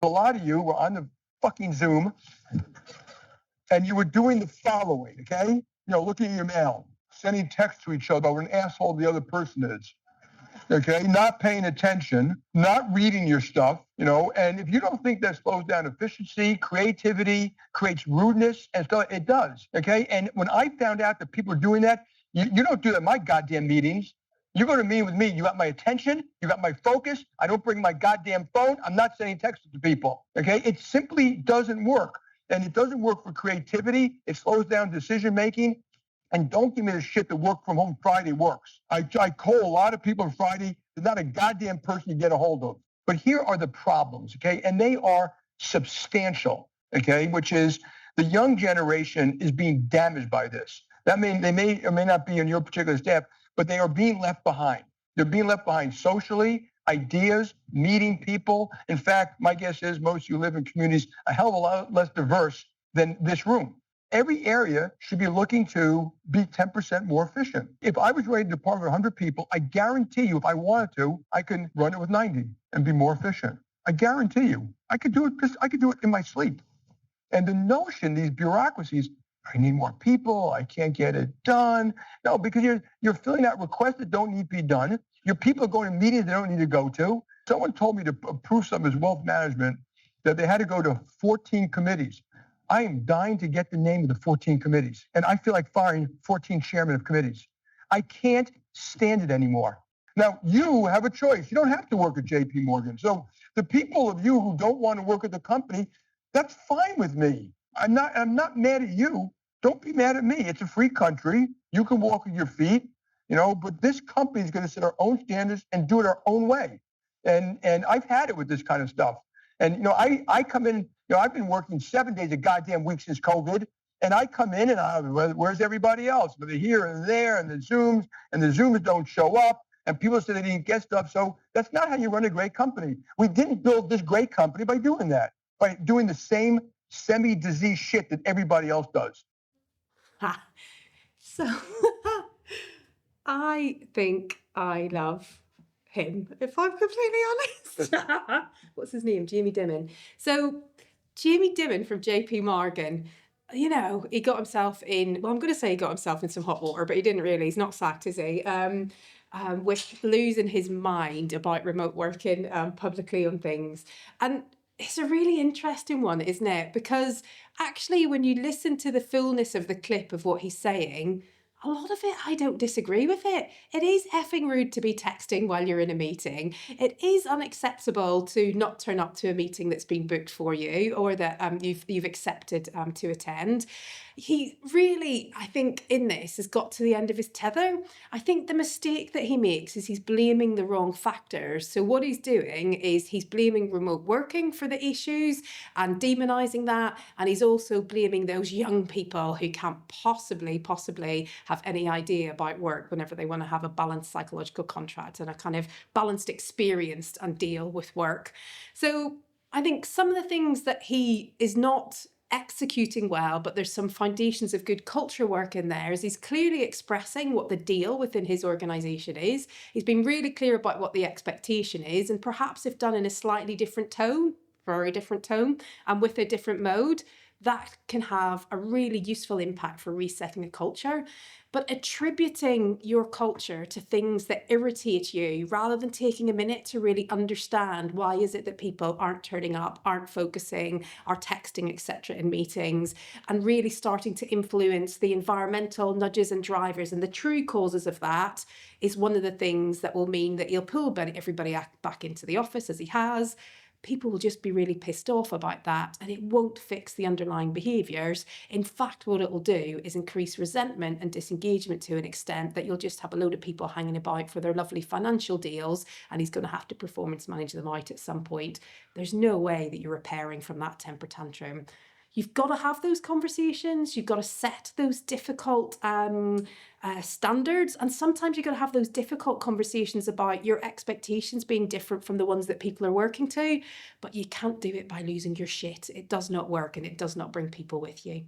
A lot of you were on the fucking Zoom and you were doing the following, okay? Looking at your mail, sending texts to each other about what an asshole the other person is, okay? Not paying attention, not reading your stuff, and if you don't think that slows down efficiency, creativity, creates rudeness and stuff, it does, okay? And when I found out that people are doing that, you don't do that in my goddamn meetings. You're going to meet with me. You got my attention. You got my focus. I don't bring my goddamn phone. I'm not sending texts to people. Okay? It simply doesn't work. And it doesn't work for creativity. It slows down decision making. And don't give me the shit that work from home Friday works. I call a lot of people on Friday. There's not a goddamn person you get a hold of. But here are the problems, okay? And they are substantial, okay? Which is the young generation is being damaged by this. That means they may or may not be on your particular staff, but they are being left behind. They're being left behind socially, ideas, meeting people. In fact, my guess is most of you live in communities a hell of a lot less diverse than this room. Every area should be looking to be 10% more efficient. If I was running a department of 100 people, I guarantee you, if I wanted to, I could run it with 90 and be more efficient. I guarantee you, I could do it in my sleep. And the notion, these bureaucracies, I need more people, I can't get it done. No, because you're filling out requests that don't need to be done. Your people are going to meetings they don't need to go to. Someone told me to approve something as wealth management that they had to go to 14 committees. I am dying to get the name of the 14 committees. And I feel like firing 14 chairmen of committees. I can't stand it anymore. Now, you have a choice. You don't have to work at JP Morgan. So the people of you who don't want to work at the company, that's fine with me. I'm not mad at you. Don't be mad at me. It's a free country. You can walk with your feet, but this company is going to set our own standards and do it our own way. And I've had it with this kind of stuff. And, I come in, I've been working 7 days a goddamn week since COVID. And I come in and where's everybody else? But they're here and there and the Zooms don't show up. And people say they didn't get stuff. So that's not how you run a great company. We didn't build this great company by doing that, by doing the same semi-disease shit that everybody else does. So I think I love him, if I'm completely honest. What's his name? Jamie Dimon. So Jamie Dimon from JP Morgan, he got himself in, well, I'm going to say he got himself in some hot water, but he didn't really. He's not sacked, is he? With losing his mind about remote working publicly on things. And it's a really interesting one, isn't it? Because actually, when you listen to the fullness of the clip of what he's saying, a lot of it, I don't disagree with it. It is effing rude to be texting while you're in a meeting. It is unacceptable to not turn up to a meeting that's been booked for you or that you've accepted to attend. He really, I think, in this has got to the end of his tether. I think the mistake that he makes is he's blaming the wrong factors. So what he's doing is he's blaming remote working for the issues and demonising that. And he's also blaming those young people who can't possibly have any idea about work whenever they want to have a balanced psychological contract and a kind of balanced experience and deal with work. So I think some of the things that he is not executing well, but there's some foundations of good culture work in there, is he's clearly expressing what the deal within his organisation is. He's been really clear about what the expectation is, and perhaps if done in a slightly different tone, very different tone, and with a different mode, that can have a really useful impact for resetting a culture. But attributing your culture to things that irritate you rather than taking a minute to really understand why is it that people aren't turning up, aren't focusing, are texting, etc. in meetings, and really starting to influence the environmental nudges and drivers and the true causes of that is one of the things that will mean that he'll pull everybody back into the office as he has. People will just be really pissed off about that, and it won't fix the underlying behaviours. In fact, what it will do is increase resentment and disengagement to an extent that you'll just have a load of people hanging about for their lovely financial deals, and he's going to have to performance manage them out at some point. There's no way that you're repairing from that temper tantrum. You've got to have those conversations. You've got to set those difficult standards. And sometimes you've got to have those difficult conversations about your expectations being different from the ones that people are working to. But you can't do it by losing your shit. It does not work, and it does not bring people with you.